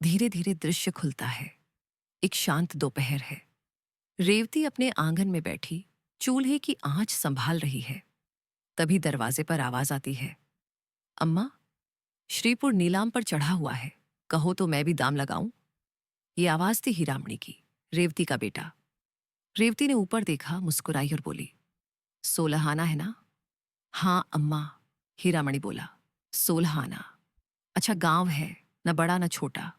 धीरे धीरे दृश्य खुलता है। एक शांत दोपहर है। रेवती अपने आंगन में बैठी चूल्हे की आंच संभाल रही है। तभी दरवाजे पर आवाज आती है। अम्मा, श्रीपुर नीलाम पर चढ़ा हुआ है, कहो तो मैं भी दाम लगाऊं। ये आवाज थी हीरामणि की, रेवती का बेटा। रेवती ने ऊपर देखा, मुस्कुराई और बोली, 16 आना है ना? हाँ अम्मा, हीरामणि बोला, 16 आना। अच्छा गांव है, न बड़ा न छोटा,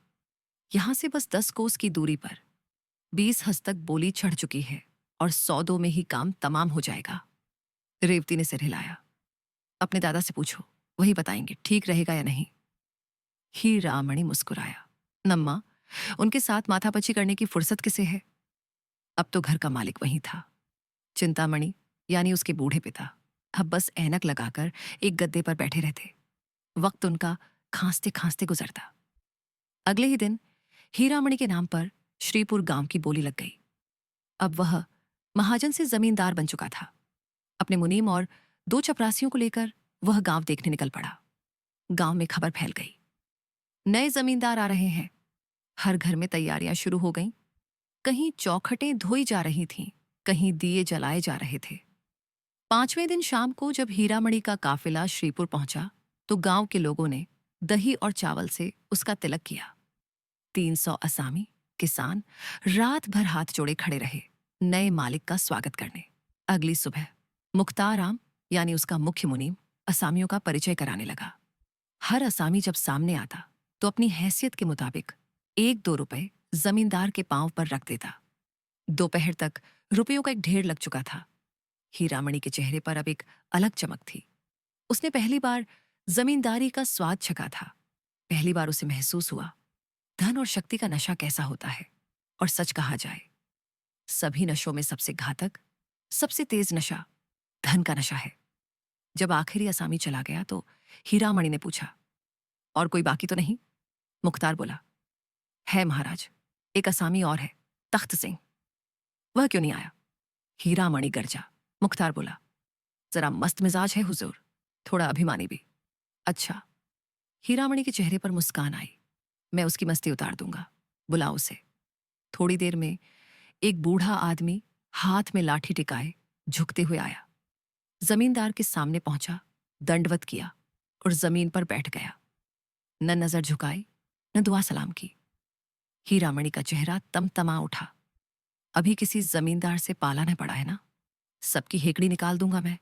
यहां से बस 10 कोस की दूरी पर। 20 हस्तक बोली चढ़ चुकी है और 100 में ही काम तमाम हो जाएगा। रेवती ने सिर हिलाया। अपने दादा से पूछो, वही बताएंगे ठीक रहेगा या नहीं। हीरामणि मुस्कुराया। नम्मा, उनके साथ माथापच्ची करने की फुर्सत किसे है? अब तो घर का मालिक वही था। चिंतामणि यानी उसके बूढ़े पिता अब बस ऐनक लगाकर एक गद्दे पर बैठे रहते। वक्त उनका खांसते खांसते गुजरता। अगले ही दिन हीरामणि के नाम पर श्रीपुर गांव की बोली लग गई। अब वह महाजन से जमींदार बन चुका था। अपने मुनीम और 2 चपरासियों को लेकर वह गांव देखने निकल पड़ा। गांव में खबर फैल गई, नए जमींदार आ रहे हैं। हर घर में तैयारियां शुरू हो गईं। कहीं चौखटें धोई जा रही थीं, कहीं दिए जलाए जा रहे थे। 5वें दिन शाम को जब हीरामणि का काफिला श्रीपुर पहुंचा तो गांव के लोगों ने दही और चावल से उसका तिलक किया। 300 असामी किसान रात भर हाथ जोड़े खड़े रहे, नए मालिक का स्वागत करने। अगली सुबह मुख्ताराम यानी उसका मुख्य मुनीम असामियों का परिचय कराने लगा। हर असामी जब सामने आता तो अपनी हैसियत के मुताबिक 1-2 रुपए जमींदार के पांव पर रख देता। दोपहर तक रुपयों का एक ढेर लग चुका था। हीरामणि के चेहरे पर अब एक अलग चमक थी। उसने पहली बार जमींदारी का स्वाद चखा था। पहली बार उसे महसूस हुआ धन और शक्ति का नशा कैसा होता है। और सच कहा जाए, सभी नशों में सबसे घातक, सबसे तेज नशा धन का नशा है। जब आखिरी असामी चला गया तो हीरामणि ने पूछा, और कोई बाकी तो नहीं? मुख्तार बोला, है महाराज, एक असामी और है, तख्त सिंह। वह क्यों नहीं आया? हीरामणि गरजा। मुख्तार बोला, जरा मस्त मिजाज है हुजूर, थोड़ा अभिमानी भी। अच्छा। हीरामणि के चेहरे पर मुस्कान आई। मैं उसकी मस्ती उतार दूंगा, बुलाओ उसे। थोड़ी देर में एक बूढ़ा आदमी हाथ में लाठी टिकाए झुकते हुए आया। जमींदार के सामने पहुंचा, दंडवत किया और जमीन पर बैठ गया। न नजर झुकाई, न दुआ सलाम की। हीरामणि का चेहरा तमतमा उठा। अभी किसी जमींदार से पाला न पड़ा है ना, सबकी हेकड़ी निकाल दूंगा मैं।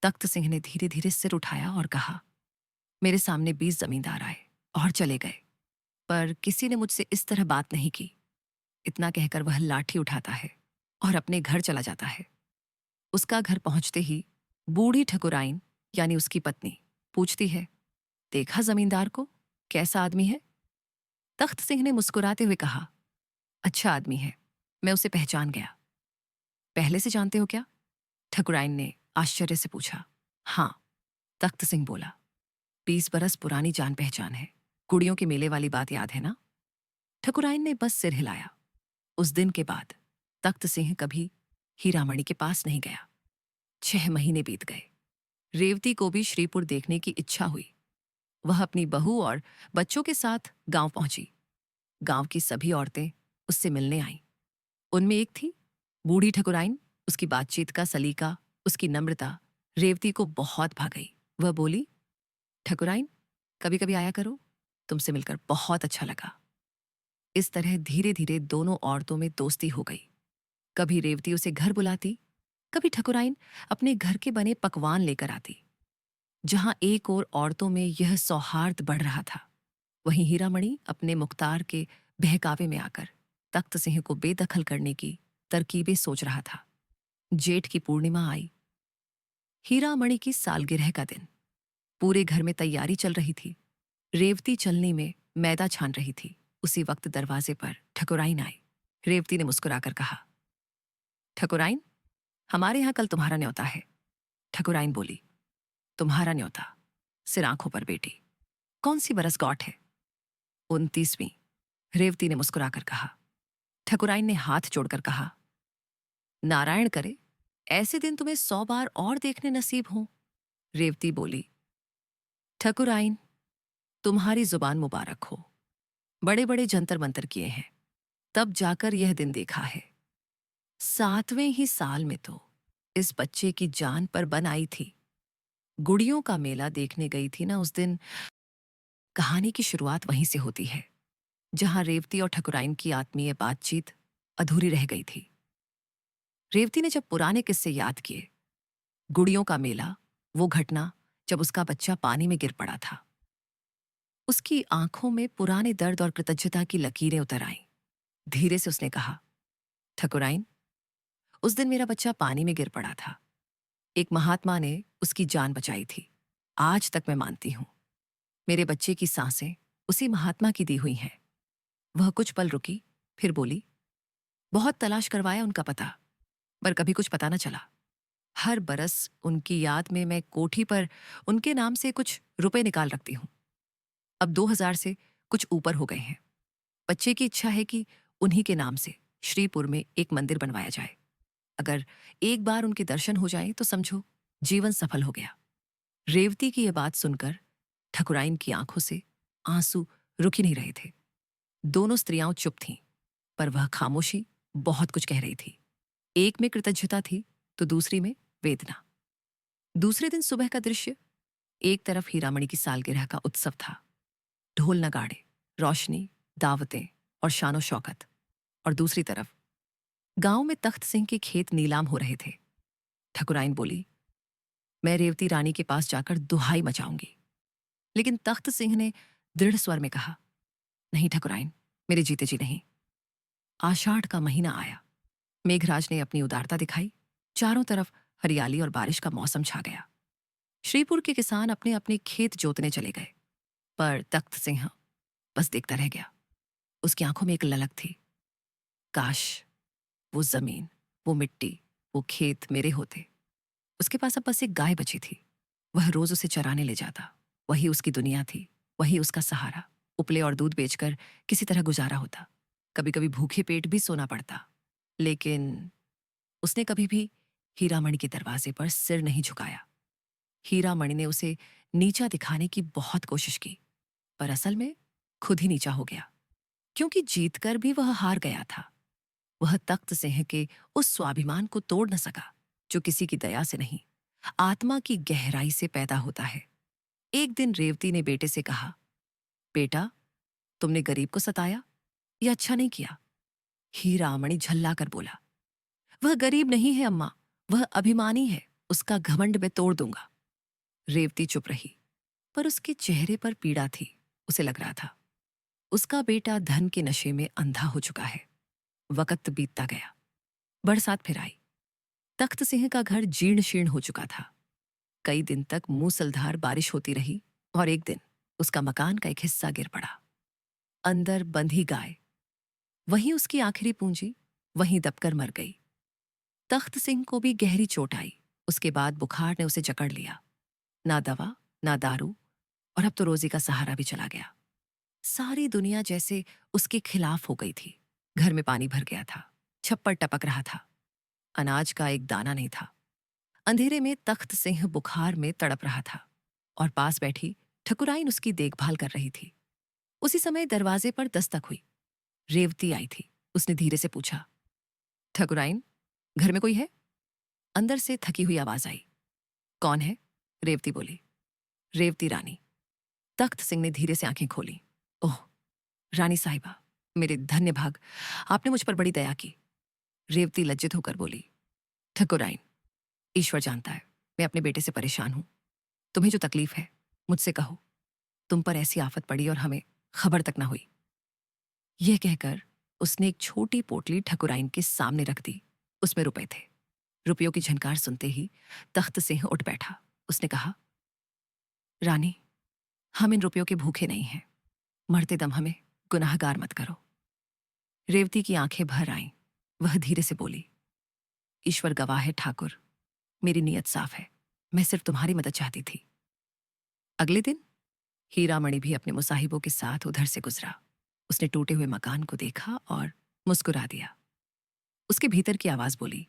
तख्त सिंह ने धीरे धीरे सिर उठाया और कहा, मेरे सामने 20 जमींदार आए और चले गए, पर किसी ने मुझसे इस तरह बात नहीं की। इतना कहकर वह लाठी उठाता है और अपने घर चला जाता है। उसका घर पहुंचते ही बूढ़ी ठकुराइन यानी उसकी पत्नी पूछती है, देखा जमींदार को, कैसा आदमी है? तख्त सिंह ने मुस्कुराते हुए कहा, अच्छा आदमी है, मैं उसे पहचान गया। पहले से जानते हो क्या? ठकुराइन ने आश्चर्य से पूछा। हाँ, तख्त सिंह बोला, 20 बरस पुरानी जान पहचान है। कुड़ियों के मेले वाली बात याद है ना? ठकुराइन ने बस सिर हिलाया। उस दिन के बाद तख्त सिंह कभी हीरामणि के पास नहीं गया। 6 महीने बीत गए। रेवती को भी श्रीपुर देखने की इच्छा हुई। वह अपनी बहू और बच्चों के साथ गांव पहुंची। गांव की सभी औरतें उससे मिलने आईं। उनमें एक थी बूढ़ी ठकुराइन। उसकी बातचीत का सलीका, उसकी नम्रता रेवती को बहुत भा गई। वह बोली, ठकुराइन, कभी कभी आया करो, तुमसे मिलकर बहुत अच्छा लगा। इस तरह धीरे धीरे दोनों औरतों में दोस्ती हो गई। कभी रेवती उसे घर बुलाती, कभी ठकुराइन अपने घर के बने पकवान लेकर आती। जहां एक ओर औरतों में यह सौहार्द बढ़ रहा था, वहीं हीरामणि अपने मुख्तार के बहकावे में आकर तख्त सिंह को बेदखल करने की तरकीबें सोच रहा था। जेठ की पूर्णिमा आई। हीरामणि की सालगिरह का दिन। पूरे घर में तैयारी चल रही थी। रेवती चलनी में मैदा छान रही थी। उसी वक्त दरवाजे पर ठकुराइन आई। रेवती ने मुस्कुराकर कहा, ठकुराइन, हमारे यहां कल तुम्हारा न्योता है। ठकुराइन बोली, तुम्हारा न्योता? सिर आंखों पर बेटी, कौन सी बरस गौठ है? 29वीं। रेवती ने मुस्कुराकर कहा। ठकुराइन ने हाथ जोड़कर कहा, नारायण करे, ऐसे दिन तुम्हें 100 बार और देखने नसीब हों। रेवती बोली, ठकुराइन, तुम्हारी जुबान मुबारक हो। बड़े बड़े जंतर मंतर किए हैं, तब जाकर यह दिन देखा है। 7वें ही साल में तो इस बच्चे की जान पर बन आई थी। गुड़ियों का मेला देखने गई थी ना उस दिन। कहानी की शुरुआत वहीं से होती है, जहां रेवती और ठकुराइन की आत्मीय बातचीत अधूरी रह गई थी। रेवती ने जब पुराने किस्से याद किए, गुड़ियों का मेला, वो घटना जब उसका बच्चा पानी में गिर पड़ा था, उसकी आंखों में पुराने दर्द और कृतज्ञता की लकीरें उतर आईं। धीरे से उसने कहा, ठकुराइन, उस दिन मेरा बच्चा पानी में गिर पड़ा था। एक महात्मा ने उसकी जान बचाई थी। आज तक मैं मानती हूं, मेरे बच्चे की सांसें उसी महात्मा की दी हुई हैं। वह कुछ पल रुकी, फिर बोली, बहुत तलाश करवाया उनका पता, पर कभी कुछ पता न चला। हर बरस उनकी याद में मैं कोठी पर उनके नाम से कुछ रुपए निकाल रखती हूं। अब 2000 से कुछ ऊपर हो गए हैं। बच्चे की इच्छा है कि उन्हीं के नाम से श्रीपुर में एक मंदिर बनवाया जाए। अगर एक बार उनके दर्शन हो जाए तो समझो जीवन सफल हो गया। रेवती की यह बात सुनकर ठकुराइन की आंखों से आंसू रुक ही नहीं रहे थे। दोनों स्त्रियां चुप थीं, पर वह खामोशी बहुत कुछ कह रही थी। एक में कृतज्ञता थी तो दूसरी में वेदना। दूसरे दिन सुबह का दृश्य, एक तरफ हीरामणि की सालगिरह का उत्सव था। ढोल नगाड़े, रोशनी, दावतें और शानो शौकत। और दूसरी तरफ गांव में तख्त सिंह के खेत नीलाम हो रहे थे। ठकुराइन बोली, मैं रेवती रानी के पास जाकर दुहाई मचाऊंगी। लेकिन तख्त सिंह ने दृढ़ स्वर में कहा, नहीं ठकुराइन, मेरे जीते जी नहीं। आषाढ़ का महीना आया। मेघराज ने अपनी उदारता दिखाई। चारों तरफ हरियाली और बारिश का मौसम छा गया। श्रीपुर के किसान अपने अपने खेत जोतने चले गए, पर तख्त सिंह बस देखता रह गया। उसकी आंखों में एक ललक थी। काश वो जमीन, वो मिट्टी, वो खेत मेरे होते। उसके पास अब बस एक गाय बची थी। वह रोज उसे चराने ले जाता। वही उसकी दुनिया थी, वही उसका सहारा। उपले और दूध बेचकर किसी तरह गुजारा होता। कभी कभी भूखे पेट भी सोना पड़ता। लेकिन उसने कभी भी हीरामणि के दरवाजे पर सिर नहीं झुकाया। हीरामणि ने उसे नीचा दिखाने की बहुत कोशिश की, पर असल में खुद ही नीचा हो गया, क्योंकि जीतकर भी वह हार गया था। वह तख्त सिंह के उस स्वाभिमान को तोड़ न सका, जो किसी की दया से नहीं, आत्मा की गहराई से पैदा होता है। एक दिन रेवती ने बेटे से कहा, बेटा, तुमने गरीब को सताया, यह अच्छा नहीं किया। हीरामणि झल्ला कर बोला, वह गरीब नहीं है अम्मा, वह अभिमानी है, उसका घमंड मैं तोड़ दूंगा। रेवती चुप रही, पर उसके चेहरे पर पीड़ा थी। उसे लग रहा था उसका बेटा धन के नशे में अंधा हो चुका है। वक्त बीतता गया। बरसात फिर आई। तख्त सिंह का घर जीर्ण शीर्ण हो चुका था। कई दिन तक मूसलधार बारिश होती रही और एक दिन उसका मकान का एक हिस्सा गिर पड़ा। अंदर बंधी गाय, वहीं उसकी आखिरी पूंजी, वहीं दबकर मर गई। तख्त सिंह को भी गहरी चोट आई। उसके बाद बुखार ने उसे जकड़ लिया। ना दवा, ना दारू, और अब तो रोजी का सहारा भी चला गया। सारी दुनिया जैसे उसके खिलाफ हो गई थी। घर में पानी भर गया था। छप्पर टपक रहा था। अनाज का एक दाना नहीं था। अंधेरे में तख्त सिंह बुखार में तड़प रहा था और पास बैठी ठकुराइन उसकी देखभाल कर रही थी। उसी समय दरवाजे पर दस्तक हुई। रेवती आई थी। उसने धीरे से पूछा, ठकुराइन, घर में कोई है? अंदर से थकी हुई आवाज आई। कौन है? रेवती बोली। रेवती रानी। तख्त सिंह ने धीरे से आंखें खोली। ओह, रानी साहिबा, मेरे धन्य भाग, आपने मुझ पर बड़ी दया की। रेवती लज्जित होकर बोली, ठकुराइन, ईश्वर जानता है मैं अपने बेटे से परेशान हूं। तुम्हें जो तकलीफ है मुझसे कहो। तुम पर ऐसी आफत पड़ी और हमें खबर तक ना हुई। यह कहकर उसने एक छोटी पोटली ठकुराइन के सामने रख दी। उसमें रुपए थे। रुपयों की झनकार सुनते ही तख्त सिंह उठ बैठा। उसने कहा, रानी, हम इन रुपयों के भूखे नहीं हैं। मरते दम हमें गुनाहगार मत करो। रेवती की आंखें भर आईं। वह धीरे से बोली, ईश्वर गवाह है ठाकुर, मेरी नीयत साफ है। मैं सिर्फ तुम्हारी मदद चाहती थी। अगले दिन हीरामणि भी अपने मुसाहिबों के साथ उधर से गुजरा। उसने टूटे हुए मकान को देखा और मुस्कुरा दिया। उसके भीतर की आवाज बोली,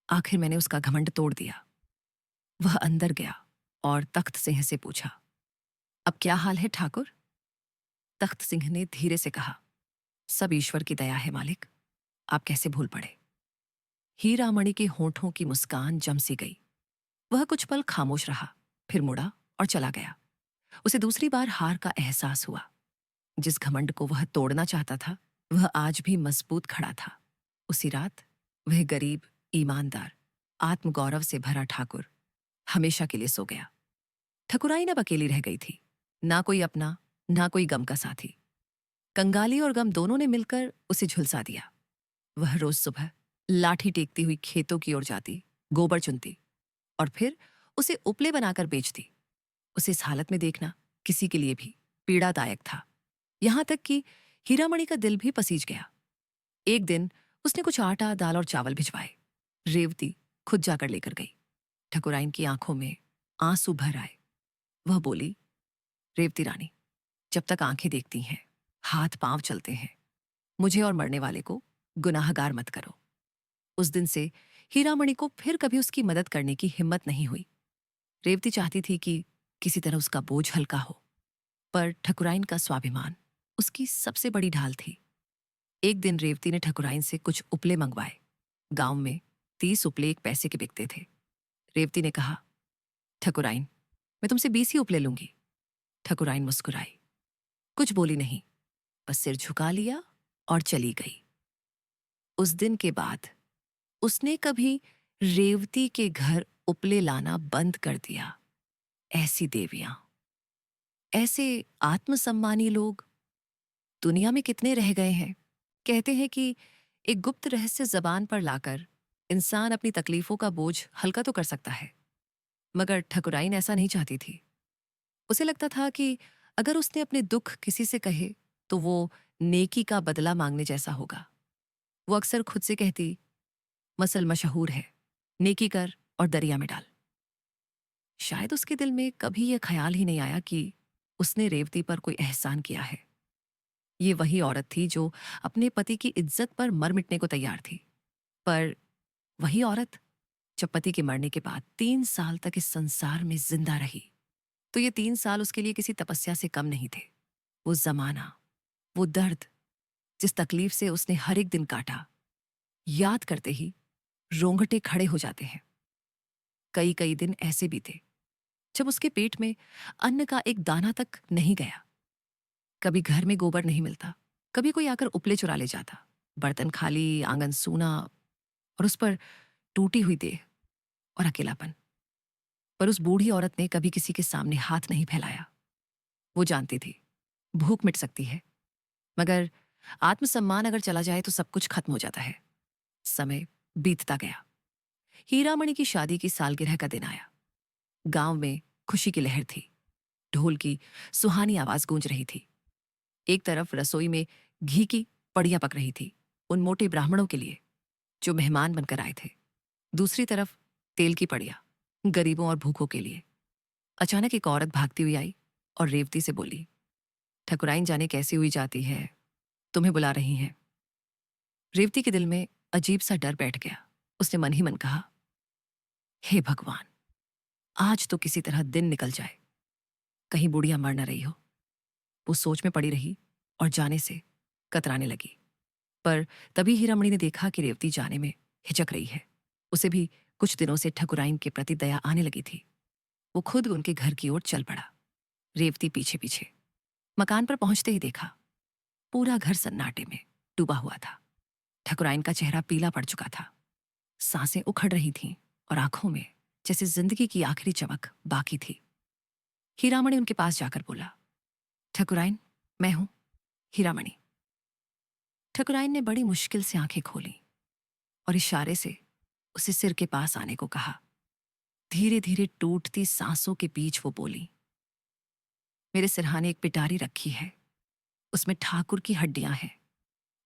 आखिर मैंने उसका घमंड तोड़ दिया। वह अंदर गया और तख्त सिंह से पूछा, अब क्या हाल है ठाकुर? तख्त सिंह ने धीरे से कहा, सब ईश्वर की दया है मालिक, आप कैसे भूल पड़े। हीरामणि के होठों की मुस्कान जम सी गई। वह कुछ पल खामोश रहा, फिर मुड़ा और चला गया। उसे दूसरी बार हार का एहसास हुआ। जिस घमंड को वह तोड़ना चाहता था, वह आज भी मजबूत खड़ा था। उसी रात वह गरीब, ईमानदार, आत्मगौरव से भरा ठाकुर हमेशा के लिए सो गया। ठकुराइन अब अकेली रह गई थी। ना कोई अपना, ना कोई गम का साथी। कंगाली और गम दोनों ने मिलकर उसे झुलसा दिया। वह रोज सुबह लाठी टेकती हुई खेतों की ओर जाती, गोबर चुनती और फिर उसे उपले बनाकर बेचती। उसे इस हालत में देखना किसी के लिए भी पीड़ादायक था। यहां तक कि हीरामणि का दिल भी पसीज गया। एक दिन उसने कुछ आटा, दाल और चावल भिजवाए। रेवती खुद जाकर लेकर गई। ठकुराइन की आंखों में आंसू भर आए। वह बोली, रेवती रानी, जब तक आंखें देखती हैं, हाथ पांव चलते हैं, मुझे और मरने वाले को गुनाहगार मत करो। उस दिन से हीरामणि को फिर कभी उसकी मदद करने की हिम्मत नहीं हुई। रेवती चाहती थी कि किसी तरह उसका बोझ हल्का हो, पर ठकुराइन का स्वाभिमान उसकी सबसे बड़ी ढाल थी। एक दिन रेवती ने ठकुराइन से कुछ उपले मंगवाए। गांव में 30 उपले 1 पैसे के बिकते थे। रेवती ने कहा, ठकुराइन, मैं तुमसे 20 ही उपले लूंगी। ठकुराइन मुस्कुराई, कुछ बोली नहीं, बस सिर झुका लिया और चली गई। उस दिन के बाद उसने कभी रेवती के घर उपले लाना बंद कर दिया। ऐसी देवियां, ऐसे आत्मसम्मानी लोग दुनिया में कितने रह गए हैं। कहते हैं कि एक गुप्त रहस्य जबान पर लाकर इंसान अपनी तकलीफों का बोझ हल्का तो कर सकता है, मगर ठकुराइन ऐसा नहीं चाहती थी। उसे लगता था कि अगर उसने अपने दुख किसी से कहे तो वो नेकी का बदला मांगने जैसा होगा। वो अक्सर खुद से कहती, मसल मशहूर है, नेकी कर और दरिया में डाल। शायद उसके दिल में कभी यह ख्याल ही नहीं आया कि उसने रेवती पर कोई एहसान किया है। ये वही औरत थी जो अपने पति की इज्जत पर मर मिटने को तैयार थी। पर वही औरत जब पति के मरने के बाद 3 साल तक इस संसार में जिंदा रही, तो ये 3 साल उसके लिए किसी तपस्या से कम नहीं थे। वो जमाना, वो दर्द, जिस तकलीफ से उसने हर एक दिन काटा, याद करते ही रोंगटे खड़े हो जाते हैं। कई कई दिन ऐसे बीते जब उसके पेट में अन्न का एक दाना तक नहीं गया। कभी घर में गोबर नहीं मिलता, कभी कोई आकर उपले चुरा ले जाता। बर्तन खाली, आंगन सूना और उस पर टूटी हुई देह और अकेलापन। पर उस बूढ़ी औरत ने कभी किसी के सामने हाथ नहीं फैलाया। वो जानती थी भूख मिट सकती है, मगर आत्मसम्मान अगर चला जाए तो सब कुछ खत्म हो जाता है। समय बीतता गया। हीरामणि की शादी की सालगिरह का दिन आया। गांव में खुशी की लहर थी। ढोल की सुहानी आवाज गूंज रही थी। एक तरफ रसोई में घी की पड़ियां पक रही थी, उन मोटे ब्राह्मणों के लिए जो मेहमान बनकर आए थे। दूसरी तरफ तेल की पड़ियां गरीबों और भूखों के लिए। अचानक एक औरत भागती हुई आई और रेवती से बोली, ठकुराइन जाने कैसी हुई जाती है, तुम्हें बुला रही हैं। रेवती के दिल में अजीब सा डर बैठ गया। उसने मन ही मन कहा, हे भगवान, आज तो किसी तरह दिन निकल जाए, कहीं बुढ़िया मर न रही हो। वो सोच में पड़ी रही और जाने से कतराने लगी। पर तभी हीरामणि ने देखा कि रेवती जाने में हिचक रही है। उसे भी कुछ दिनों से ठकुराइन के प्रति दया आने लगी थी। वो खुद उनके घर की ओर चल पड़ा। रेवती पीछे पीछे। मकान पर पहुंचते ही देखा पूरा घर सन्नाटे में डूबा हुआ था। ठकुराइन का चेहरा पीला पड़ चुका था। सांसें उखड़ रही थीं और आंखों में जैसे जिंदगी की आखिरी चमक बाकी थी। हीरामणि उनके पास जाकर बोला, ठकुराइन, मैं हूं हीरामणि। ठकुराइन ने बड़ी मुश्किल से आंखें खोली और इशारे से उसे सिर के पास आने को कहा। धीरे धीरे टूटती सांसों के बीच वो बोली, मेरे सिरहाने एक पिटारी रखी है, उसमें ठाकुर की हड्डियां हैं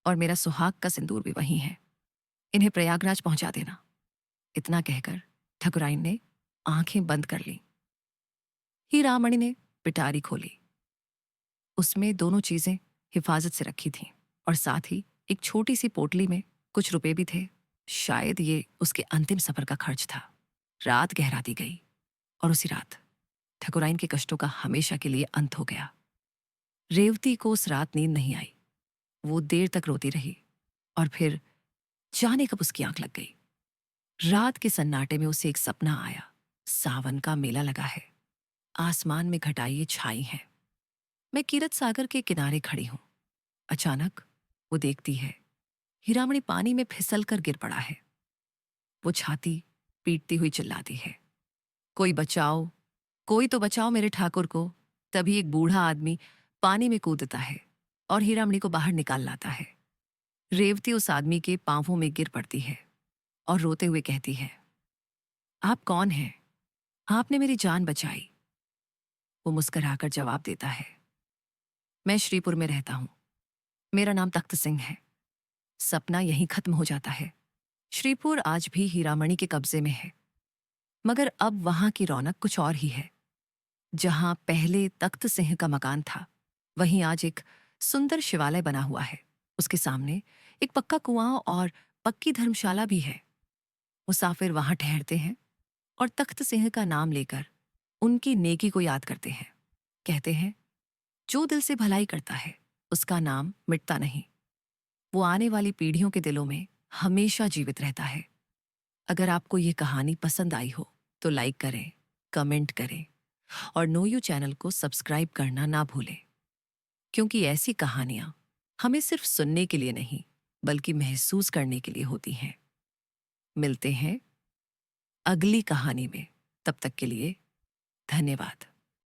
और मेरा सुहाग का सिंदूर भी वही है। इन्हें प्रयागराज पहुंचा देना। इतना कहकर ठकुराइन ने आंखें बंद कर ली। हीरामणि ने पिटारी खोली। उसमें दोनों चीजें हिफाजत से रखी थीं और साथ ही एक छोटी सी पोटली में कुछ रुपए भी थे। शायद ये उसके अंतिम सफर का खर्च था। रात गहराती गई और उसी रात ठकुराइन के कष्टों का हमेशा के लिए अंत हो गया। रेवती को उस रात नींद नहीं आई। वो देर तक रोती रही और फिर जाने कब उसकी आंख लग गई। रात के सन्नाटे में उसे एक सपना आया। सावन का मेला लगा है, आसमान में घटाइयां छाई हैं। मैं कीरत सागर के किनारे खड़ी हूं। अचानक वो देखती है, हीरामणि पानी में फिसल कर गिर पड़ा है। वो छाती पीटती हुई चिल्लाती है, कोई बचाओ, कोई तो बचाओ मेरे ठाकुर को। तभी एक बूढ़ा आदमी पानी में कूदता है और हीरामणि को बाहर निकाल लाता है। रेवती उस आदमी के पांवों में गिर पड़ती है और रोते हुए कहती है, आप कौन हैं? आपने मेरी जान बचाई। वो मुस्कुराकर जवाब देता है, मैं श्रीपुर में रहता हूं, मेरा नाम तख्त सिंह है। सपना यहीं खत्म हो जाता है। श्रीपुर आज भी हीरामणि के कब्जे में है, मगर अब वहां की रौनक कुछ और ही है। जहां पहले तख्त सिंह का मकान था, वहीं आज एक सुंदर शिवालय बना हुआ है। उसके सामने एक पक्का कुआं और पक्की धर्मशाला भी है। मुसाफिर वहां ठहरते हैं और तख्त सिंह का नाम लेकर उनकी नेकी को याद करते हैं। कहते हैं, जो दिल से भलाई करता है उसका नाम मिटता नहीं। वो आने वाली पीढ़ियों के दिलों में हमेशा जीवित रहता है। अगर आपको ये कहानी पसंद आई हो तो लाइक करें, कमेंट करें और नो यू चैनल को सब्सक्राइब करना ना भूलें, क्योंकि ऐसी कहानियां हमें सिर्फ सुनने के लिए नहीं बल्कि महसूस करने के लिए होती हैं। मिलते हैं अगली कहानी में। तब तक के लिए धन्यवाद।